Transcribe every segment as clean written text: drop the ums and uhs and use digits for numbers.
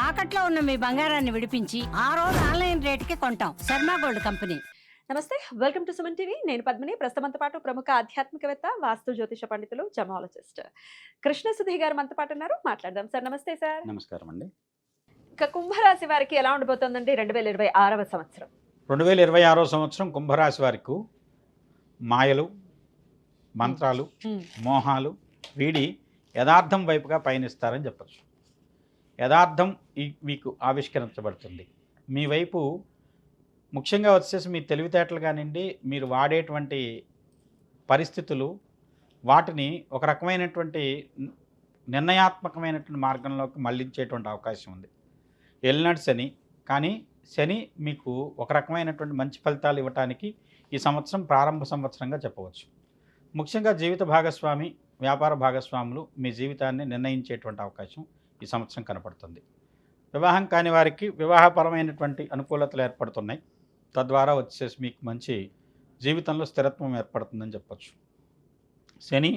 తాకట్లో ఉన్న మీ బంగారాన్ని విడిపించి ఆ రోజు ఆన్లైన్ రేటుకి కొంటాం. Sharma gold company. నమస్తే, వెల్కమ్ టు సుమన్ టీవీ. నేను పద్మిని. ప్రస్తుతంతో పాటు ప్రముఖ ఆధ్యాత్మికవేత్త, వాస్తు జ్యోతిష పండితులు, జమాలజిస్ట్ కృష్ణ సుధీ గారు మనతో పాటు ఉన్నారు. మాట్లాడదాం. సార్ నమస్తే. సార్ నమస్కారం అండి. ఇక కుంభరాశి వారికి ఎలా ఉండబోతోందండి 2026వ సంవత్సరం? 2026వ సంవత్సరం కుంభరాశి వారికి మాయలు, మంత్రాలు, మోహాలు వీడి యథార్థం వైపుగా పయనిస్తారని చెప్పచ్చు. యథార్థం మీకు ఆవిష్కరించబడుతుంది. మీ వైపు ముఖ్యంగా వచ్చేసి మీ తెలివితేటలు కానివ్వండి, మీరు వాడేటువంటి పరిస్థితులు వాటిని ఒక రకమైనటువంటి నిర్ణయాత్మకమైనటువంటి మార్గంలోకి మళ్లించేటువంటి అవకాశం ఉంది. ఎల్నాడు శని, కానీ శని మీకు ఒక రకమైనటువంటి మంచి ఫలితాలు ఇవ్వటానికి ఈ సంవత్సరం ప్రారంభ సంవత్సరంగా చెప్పవచ్చు. ముఖ్యంగా జీవిత భాగస్వామి, వ్యాపార భాగస్వాములు మీ జీవితాన్ని నిర్ణయించేటువంటి అవకాశం ఈ సంవత్సరం కనపడుతుంది. వివాహం కాని వారికి వివాహపరమైనటువంటి అనుకూలతలు ఏర్పడుతున్నాయి. తద్వారా వచ్చేసి మీకు మంచి జీవితంలో స్థిరత్వం ఏర్పడుతుందని చెప్పచ్చు. శని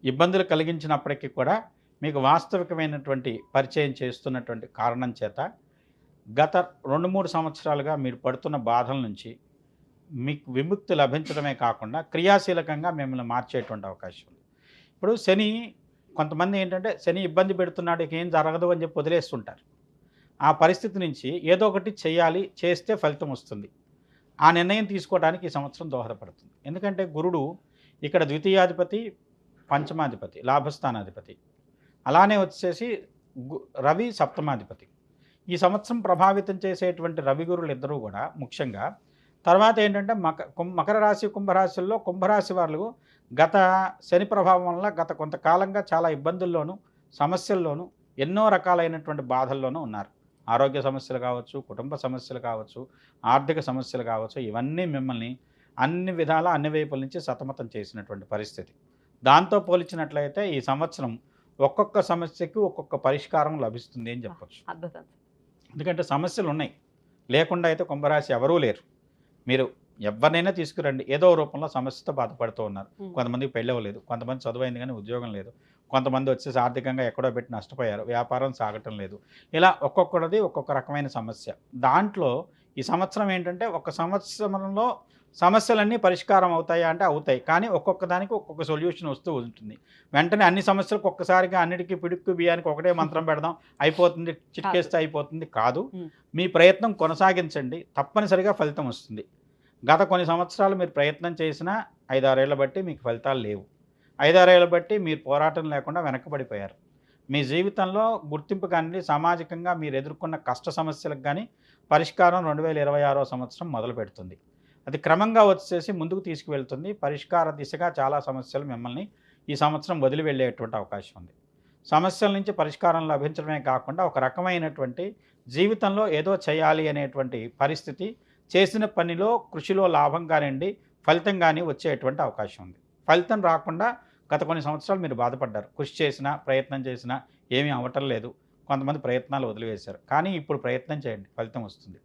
ఇబ్బందులు కలిగించినప్పటికీ కూడా మీకు వాస్తవికమైనటువంటి పరిచయం చేస్తున్నటువంటి కారణం చేత గత 2-3 సంవత్సరాలుగా మీరు పడుతున్న బాధల నుంచి మీకు విముక్తి లభించడమే కాకుండా క్రియాశీలకంగా మిమ్మల్ని మార్చేటువంటి అవకాశం ఉంది. ఇప్పుడు శని కొంతమంది ఏంటంటే శని ఇబ్బంది పెడుతున్నాడు, ఇక ఏం జరగదు అని చెప్పి వదిలేస్తుంటారు. ఆ పరిస్థితి నుంచి ఏదో ఒకటి చేయాలి, చేస్తే ఫలితం వస్తుంది. ఆ నిర్ణయం తీసుకోవడానికి ఈ సంవత్సరం దోహదపడుతుంది. ఎందుకంటే గురుడు ఇక్కడ ద్వితీయాధిపతి, పంచమాధిపతి, లాభస్థానాధిపతి, అలానే వచ్చేసి రవి సప్తమాధిపతి. ఈ సంవత్సరం ప్రభావితం చేసేటువంటి రవి గురులు ఇద్దరూ కూడా ముఖ్యంగా తర్వాత ఏంటంటే మకర రాశి, కుంభరాశుల్లో కుంభరాశి వాళ్ళు గత శని ప్రభావం వల్ల గత కొంతకాలంగా చాలా ఇబ్బందుల్లోనూ, సమస్యల్లోనూ, ఎన్నో రకాలైనటువంటి బాధల్లోనూ ఉన్నారు. ఆరోగ్య సమస్యలు కావచ్చు, కుటుంబ సమస్యలు కావచ్చు, ఆర్థిక సమస్యలు కావచ్చు, ఇవన్నీ మిమ్మల్ని అన్ని విధాల అన్ని వైపుల నుంచి సతమతం చేసినటువంటి పరిస్థితి. దాంతో పోల్చినట్లయితే ఈ సంవత్సరం ఒక్కొక్క సమస్యకి ఒక్కొక్క పరిష్కారం లభిస్తుంది అని చెప్పచ్చు. అద్భుతం. ఎందుకంటే సమస్యలు ఉన్నాయి, లేకుండా అయితే కుంభరాశి ఎవరూ లేరు. మీరు ఎవరినైనా తీసుకురండి, ఏదో రూపంలో సమస్యతో బాధపడుతూ ఉన్నారు. కొంతమందికి పెళ్ళి అవ్వలేదు, కొంతమంది చదువైంది కానీ ఉద్యోగం లేదు, కొంతమంది వచ్చేసి ఆర్థికంగా ఎక్కడో పెట్టి నష్టపోయారు, వ్యాపారం సాగటం లేదు. ఇలా ఒక్కొక్కటిది ఒక్కొక్క రకమైన సమస్య. దాంట్లో ఈ సంవత్సరం ఏంటంటే ఒక సంవత్సరంలో సమస్యలన్నీ పరిష్కారం అవుతాయా అంటే అవుతాయి, కానీ ఒక్కొక్క దానికి ఒక్కొక్క సొల్యూషన్ వస్తూ ఉంటుంది. వెంటనే అన్ని సమస్యలకు ఒక్కసారిగా అన్నిటికీ పిడుక్కు బియ్యానికి ఒకటే మంత్రం పెడదాం, అయిపోతుంది, చిట్కేస్తే అయిపోతుంది కాదు. మీ ప్రయత్నం కొనసాగించండి, తప్పనిసరిగా ఫలితం వస్తుంది. గత కొన్ని సంవత్సరాలు మీరు ప్రయత్నం చేసినా 5-6 ఏళ్ళ బట్టి మీకు ఫలితాలు లేవు. 5-6 ఏళ్ళ బట్టి మీరు పోరాటం లేకుండా వెనకబడిపోయారు. మీ జీవితంలో గుర్తింపు కానీ సామాజికంగా మీరు ఎదుర్కొన్న కష్ట సమస్యలకు కానీ పరిష్కారం 2026వ సంవత్సరం మొదలు పెడుతుంది. అది క్రమంగా వచ్చేసి ముందుకు తీసుకువెళ్తుంది. పరిష్కార దిశగా చాలా సమస్యలు మిమ్మల్ని ఈ సంవత్సరం వదిలి వెళ్ళేటువంటి అవకాశం ఉంది. సమస్యల నుంచి పరిష్కారం లభించడమే కాకుండా ఒక రకమైనటువంటి జీవితంలో ఏదో చేయాలి అనేటువంటి పరిస్థితి, చేసిన పనిలో కృషిలో లాభం కానివ్వండి, ఫలితం కానీ వచ్చేటువంటి అవకాశం ఉంది. ఫలితం రాకుండా గత కొన్ని సంవత్సరాలు మీరు బాధపడ్డారు. కృషి చేసినా, ప్రయత్నం చేసినా ఏమీ అవ్వటం లేదు. కొంతమంది ప్రయత్నాలు వదిలివేశారు. కానీ ఇప్పుడు ప్రయత్నం చేయండి, ఫలితం వస్తుంది.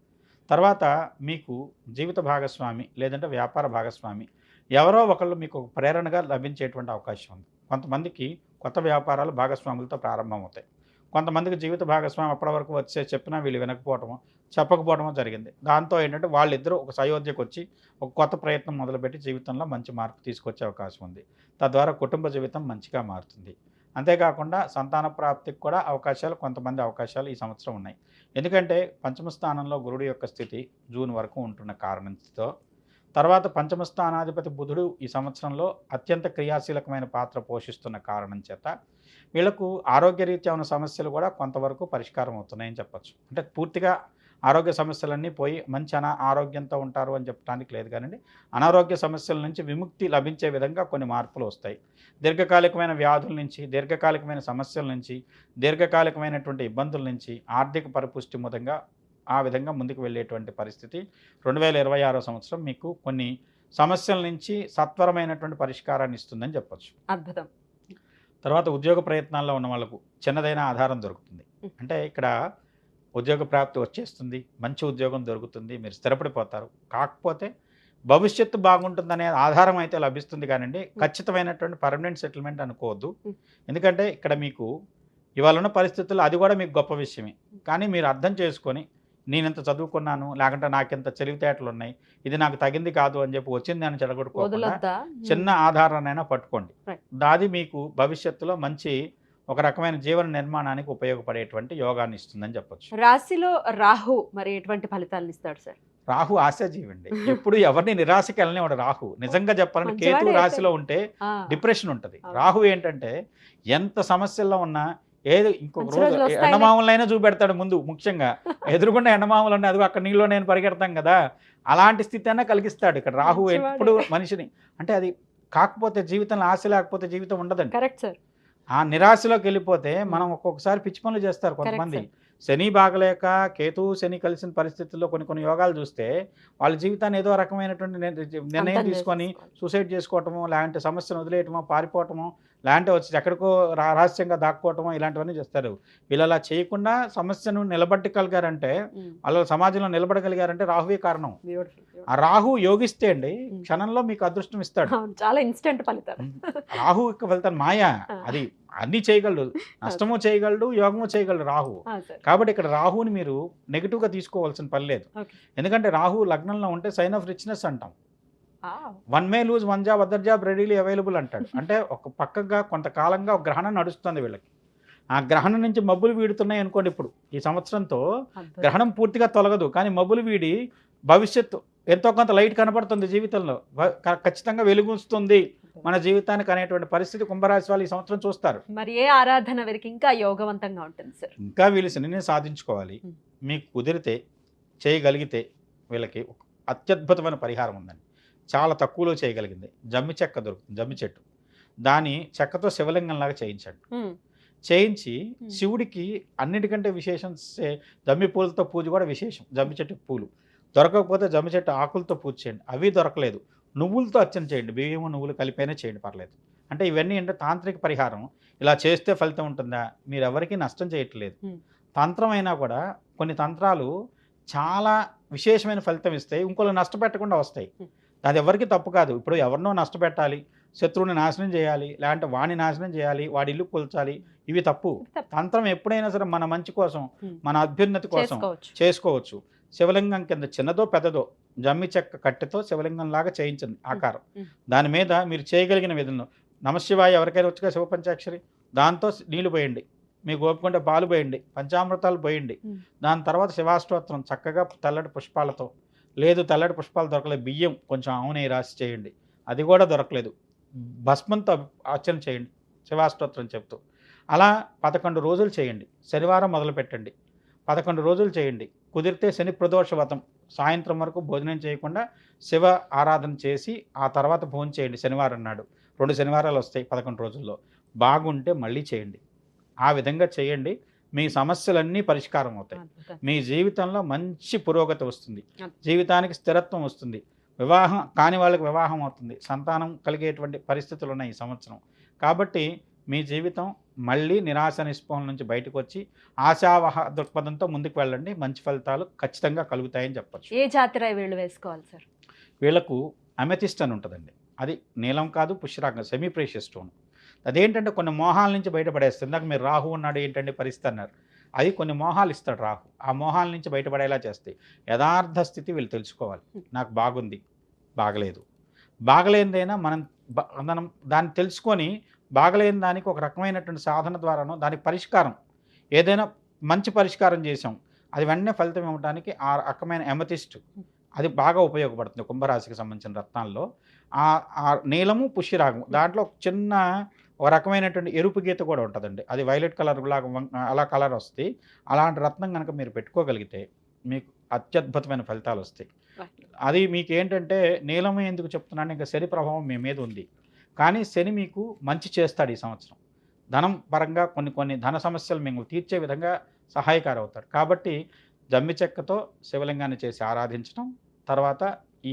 తర్వాత మీకు జీవిత భాగస్వామి లేదంటే వ్యాపార భాగస్వామి ఎవరో ఒకళ్ళు మీకు ప్రేరణగా లభించేటువంటి అవకాశం ఉంది. కొంతమందికి కొత్త వ్యాపారాలు భాగస్వాములతో ప్రారంభమవుతాయి. కొంతమందికి జీవిత భాగస్వామి అప్పటి వరకు వచ్చే చెప్పినా వీళ్ళు వినకపోవటమో, చెప్పకపోవడమో జరిగింది. దాంతో ఏంటంటే వాళ్ళిద్దరూ ఒక సయోధ్యకు వచ్చి ఒక కొత్త ప్రయత్నం మొదలుపెట్టి జీవితంలో మంచి మార్పు తీసుకొచ్చే అవకాశం ఉంది. తద్వారా కుటుంబ జీవితం మంచిగా మారుతుంది. అంతేకాకుండా సంతాన ప్రాప్తికి కూడా కొంతమంది అవకాశాలు ఈ సంవత్సరం ఉన్నాయి. ఎందుకంటే పంచమ స్థానంలో గురుడు యొక్క స్థితి జూన్ వరకు ఉంటున్న కారణంతో, తర్వాత పంచమ స్థానాధిపతి బుధుడు ఈ సంవత్సరంలో అత్యంత క్రియాశీలకమైన పాత్ర పోషిస్తున్న కారణం చేత వీళ్లకు ఆరోగ్యరీత్యా ఉన్న సమస్యలు కూడా కొంతవరకు పరిష్కారం అవుతున్నాయని చెప్పచ్చు. అంటే పూర్తిగా ఆరోగ్య సమస్యలన్నీ పోయి మంచి ఆరోగ్యంతో ఉంటారు అని చెప్పడానికి లేదు, కానీ అనారోగ్య సమస్యల నుంచి విముక్తి లభించే విధంగా కొన్ని మార్పులు వస్తాయి. దీర్ఘకాలికమైన వ్యాధుల నుంచి, దీర్ఘకాలికమైన సమస్యల నుంచి, దీర్ఘకాలికమైనటువంటి ఇబ్బందుల నుంచి ఆర్థిక పరిపుష్టి ఆ విధంగా ముందుకు వెళ్ళేటువంటి పరిస్థితి 2026వ సంవత్సరం మీకు కొన్ని సమస్యల నుంచి సత్వరమైనటువంటి పరిష్కారాన్ని ఇస్తుందని చెప్పచ్చు. అద్భుతం. తర్వాత ఉద్యోగ ప్రయత్నాల్లో ఉన్న వాళ్ళకు చిన్నదైన ఆధారం దొరుకుతుంది. అంటే ఇక్కడ ఉద్యోగ ప్రాప్తి వచ్చేస్తుంది, మంచి ఉద్యోగం దొరుకుతుంది, మీరు స్థిరపడిపోతారు. కాకపోతే భవిష్యత్తు బాగుంటుందనే ఆధారం అయితే లభిస్తుంది, కానండి ఖచ్చితమైనటువంటి పర్మనెంట్ సెటిల్మెంట్ అనుకోవద్దు. ఎందుకంటే ఇక్కడ మీకు ఇవాళ ఉన్న పరిస్థితుల్లో అది కూడా మీకు గొప్ప విషయమే. కానీ మీరు అర్థం చేసుకొని నేనింత చదువుకున్నాను, లేకుంటే నాకింత తెలివితేటలు ఉన్నాయి, ఇది నాకు తగింది కాదు అని చెప్పి వచ్చింది అని చెడగొట్టుకోకుండా వదలొద్దా చిన్న ఆధారాన్నైనా పట్టుకోండి. Right. దాది మీకు భవిష్యత్తులో మంచి ఒక రకమైన జీవన నిర్మాణానికి ఉపయోగపడేటువంటి యోగాన్ని ఇస్తుందని చెప్పొచ్చు. రాశిలో రాహు మరి ఎటువంటి ఫలితాలను ఇస్తాడు సార్? రాహు ఆశాజీవండి. ఎప్పుడు ఎవరిని నిరాశకి వెళ్ళనివాడు రాహు. నిజంగా చెప్పాలంటే మంచివాడే కేతు అయితే. రాశిలో ఉంటే ఆ, డిప్రెషన్ ఉంటుంది. అవును. రాహు ఏంటంటే ఎంత సమస్యల్లో ఉన్నా ఏది ఇంకొక మంచి రోజు రోజులు వస్తాయిలే. ఎండమాములైనా చూపెడతాడు ముందు. ముఖ్యంగా ఎదురుకుండా ఎండమాములు ఉన్నాయి, అదిగో అక్కడ నీళ్ళు నేను పరిగెడతాం కదా, అలాంటి స్థితి అయినా కలిగిస్తాడు ఇక్కడ రాహు. మంచివాడే. ఎప్పుడు మనిషిని అంటే అది కాకపోతే జీవితంలో ఆశ లేకపోతే జీవితం ఉండదండి. Correct sir. ఆ నిరాశలోకి వెళ్ళిపోతే మనం ఒక్కొక్కసారి పిచ్చి పనులు చేస్తారు కొంతమంది. శని బాగలేక కేతు శని కలిసిన పరిస్థితుల్లో కొన్ని యోగాలు చూస్తే వాళ్ళ జీవితాన్ని ఏదో రకమైనటువంటి నిర్ణయం అంతం తీసుకొని చేసేసుకోవాలి. సూసైడ్ చేసుకోవటమో, లేదంటే సమస్యను వదిలేయటమో, పారిపోవటమో, లేదంటే వచ్చి ఎక్కడికో రహస్యంగా దాక్కోవటమో ఇలాంటివన్నీ చేస్తారు. వీళ్ళు అలా చేయకుండా సమస్యను నిలబెట్టగలిగారంటే, ఉమ్, వాళ్ళు సమాజంలో నిలబడగలిగారంటే రాహువే కారణం. beautiful, beautiful. ఆ రాహు యోగిస్తే అండి క్షణంలో మీకు అదృష్టం ఇస్తాడు. అవును, చాలా ఇన్స్టెంట్ ఫలితాలు. రాహు యొక్క ఫలితం మాయ. ఆ. అది అన్ని చేయగలడు, నష్టము చేయగలడు, యోగము చేయగలడు రాహు. ఆ, సార్. కాబట్టి ఇక్కడ రాహుని మీరు నెగిటివ్గా తీసుకోవాల్సిన పని లేదు. Okay. ఎందుకంటే రాహు లగ్నంలో ఉంటే సైన్ ఆఫ్ రిచ్నెస్ అంటాం. ఆ, one may lose one job other job readily available అంటాడు. అంటే ఒక పక్కగా కొంతకాలంగా ఒక గ్రహణం నడుస్తుంది వీళ్ళకి. ఆ గ్రహణం నుంచి మబ్బులు వీడుతున్నాయి అనుకోండి. ఇప్పుడు ఈ సంవత్సరంతో అద్భుతం. గ్రహణం పూర్తిగా తొలగదు, కానీ మబ్బులు వీడి భవిష్యత్తు ఎంతో కొంత లైట్ కనబడుతుంది జీవితంలో. ఖచ్చితంగా వెలుగుస్తుంది మన జీవితానికి అనేటువంటి పరిస్థితి కుంభరాశి వాళ్ళు ఈ సంవత్సరం చూస్తారు. మరి ఏ ఆరాధన వీరికి ఇంకా యోగవంతంగా ఉంటుంది సార్? ఇంకా వీళ్ళు శనిని సాధించుకోవాలి. Hmm. మీకు కుదిరితే చేయగలిగితే వీళ్ళకి ఒక అత్యద్భుతమైన పరిహారం ఉందండి. చాలా తక్కువలో చేయగలిగింది. జమ్మి చెక్క దొరుకుతుంది, జమ్మి చెట్టు. దాని చెక్కతో శివలింగంలాగా చేయించండి. ఉమ్, చేయించి శివుడికి అన్నిటికంటే విశేషం జమ్మి పూలతో పూజ కూడా విశేషం. జమ్మి చెట్టు పూలు దొరకకపోతే జమ్మి చెట్టు ఆకులతో పూజ చేయండి. అవి దొరకలేదు, నువ్వులతో అర్చన చేయండి. బియ్యము నువ్వులు కలిపైనా చేయండి, పర్లేదు. అంటే ఇవన్నీ అంటే తాంత్రిక పరిహారం. ఇలా చేస్తే ఫలితం ఉంటుందా? మీరు ఎవరికీ నష్టం చేయట్లేదు. Hmm. తంత్రం అయినా కూడా కొన్ని తంత్రాలు చాలా విశేషమైన ఫలితం ఇస్తాయి, ఇంకోళ్ళు నష్టపెట్టకుండా వస్తాయి. అది ఎవరికి తప్పు కాదు. ఇప్పుడు ఎవరినో నష్టపెట్టాలి, శత్రువుని నాశనం చేయాలి, లేదంటే వాడిని నాశనం చేయాలి, వాడి ఇల్లు కూల్చాలి, ఇవి తప్పు. తంత్రం ఎప్పుడైనా సరే మన మంచి కోసం, మన అభ్యున్నతి కోసం చేసుకోవచ్చు. చేసుకోవచ్చు. శివలింగం కింద చిన్నదో పెద్దదో జమ్మి చెక్క కట్టెతో శివలింగంలాగా చేయించండి ఆకారం. దాని మీద మీరు చేయగలిగిన విధంలో నమశివాయ ఎవరికైనా వచ్చుగా శివ పంచాక్షరి, దాంతో నీళ్లు పోయండి, మీకు ఓపుకుంటే పాలు పోయండి, పంచామృతాలు పోయండి. దాని తర్వాత శివాష్టోత్రం చక్కగా తెల్లటి పుష్పాలతో, లేదు తెల్లటి పుష్పాలు దొరకలేదు, బియ్యం కొంచెం ఆవునేయి రాసి చేయండి. అది కూడా దొరకలేదు, భస్మంతో అర్చన చేయండి శివాష్టోత్రం చెప్తూ. అలా 11 రోజులు చేయండి. శనివారం మొదలు పెట్టండి, 11 రోజులు చేయండి. కుదిరితే శని ప్రదోష వ్రతం సాయంత్రం వరకు భోజనం చేయకుండా శివ ఆరాధన చేసి ఆ తర్వాత భోజనం చేయండి. శనివారం నాడు 2 శనివారాలు వస్తాయి 11 రోజుల్లో. బాగుంటే మళ్ళీ చేయండి. ఆ విధంగా చేయండి, మీ సమస్యలన్నీ పరిష్కారం అవుతాయి. అద్భుతం. మీ జీవితంలో మంచి పురోగతి వస్తుంది, జీవితానికి స్థిరత్వం వస్తుంది, వివాహం కాని వాళ్ళకి వివాహం అవుతుంది, సంతానం కలిగేటువంటి పరిస్థితులు ఉన్నాయి ఈ సంవత్సరం. కాబట్టి మీ జీవితం మళ్ళీ నిరాశ నిస్పృహల నుంచి బయటకు వచ్చి ఆశావహ దృక్పథంతో ముందుకు వెళ్ళండి. మంచి ఫలితాలు ఖచ్చితంగా కలుగుతాయని చెప్పచ్చు. ఏ జాతిరాయి వీళ్ళు వేసుకోవాలి సార్? వీళ్ళకు అమెథిస్ట్ అని ఉంటుందండి. అది నీలం కాదు, పుష్యరాగం, సెమీ ప్రేషియస్ స్టోన్. అదేంటంటే కొన్ని మోహాల నుంచి బయటపడేస్తుంది. ఇందాక మీరు రాహు ఉన్నాడు ఏంటంటే పరిస్థితి అన్నారు, అది కొన్ని మోహాలు ఇస్తాడు రాహు. ఆ మోహాల నుంచి బయటపడేలా చేస్తాయి. యథార్థ స్థితి వీళ్ళు తెలుసుకోవాలి. నాకు బాగుంది, బాగలేదు, బాగలేనిదైనా మనం దాన్ని తెలుసుకొని బాగలేని దానికి ఒక రకమైనటువంటి సాధన ద్వారానో దానికి పరిష్కారం ఏదైనా మంచి పరిష్కారం చేసాం, అది వెంటనే ఫలితం ఇవ్వడానికి ఆ రకమైన ఎమతిస్ట్ అది బాగా ఉపయోగపడుతుంది. కుంభరాశికి సంబంధించిన రత్నాల్లో ఆ నీలము పుష్యరాగము, దాంట్లో ఒక చిన్న ఒక రకమైనటువంటి ఎరుపు గీత కూడా ఉంటుందండి. అది వైలెట్ కలర్ లాగా అలా కలర్ వస్తుంది. అలాంటి రత్నం కనుక మీరు పెట్టుకోగలిగితే మీకు అత్యద్భుతమైన ఫలితాలు వస్తాయి. అది మీకు ఏంటంటే నీలము ఎందుకు చెప్తున్నాను, ఇంకా శని ప్రభావం మీ మీద ఉంది, కానీ శని మీకు మంచి చేస్తాడు ఈ సంవత్సరం. ధనం పరంగా కొన్ని ధన సమస్యలు మేము తీర్చే విధంగా సహాయకారి అవుతాడు. కాబట్టి జమ్మి చెక్కతో శివలింగాన్ని చేసి ఆరాధించడం, తర్వాత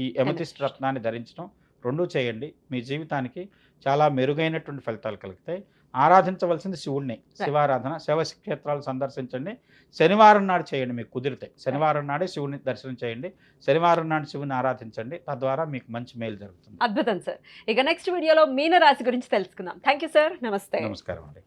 ఈ ఎమతిస్ట్ రత్నాన్ని ధరించడం, రెండూ చేయండి. మీ జీవితానికి చాలా మెరుగైనటువంటి ఫలితాలు కలుగుతాయి. ఆరాధించవలసింది శివుడిని, శివారాధన, శివ క్షేత్రాలు సందర్శించండి. శనివారం నాడు చేయండి, మీకు కుదిరితే శనివారం నాడే శివుని దర్శనం చేయండి, శనివారం నాడు శివుని ఆరాధించండి. తద్వారా మీకు మంచి మేలు జరుగుతుంది. అద్భుతం సార్. ఇక నెక్స్ట్ వీడియోలో మీన రాశి గురించి తెలుసుకుందాం. Thank you sir. నమస్తే. నమస్కారం అండి.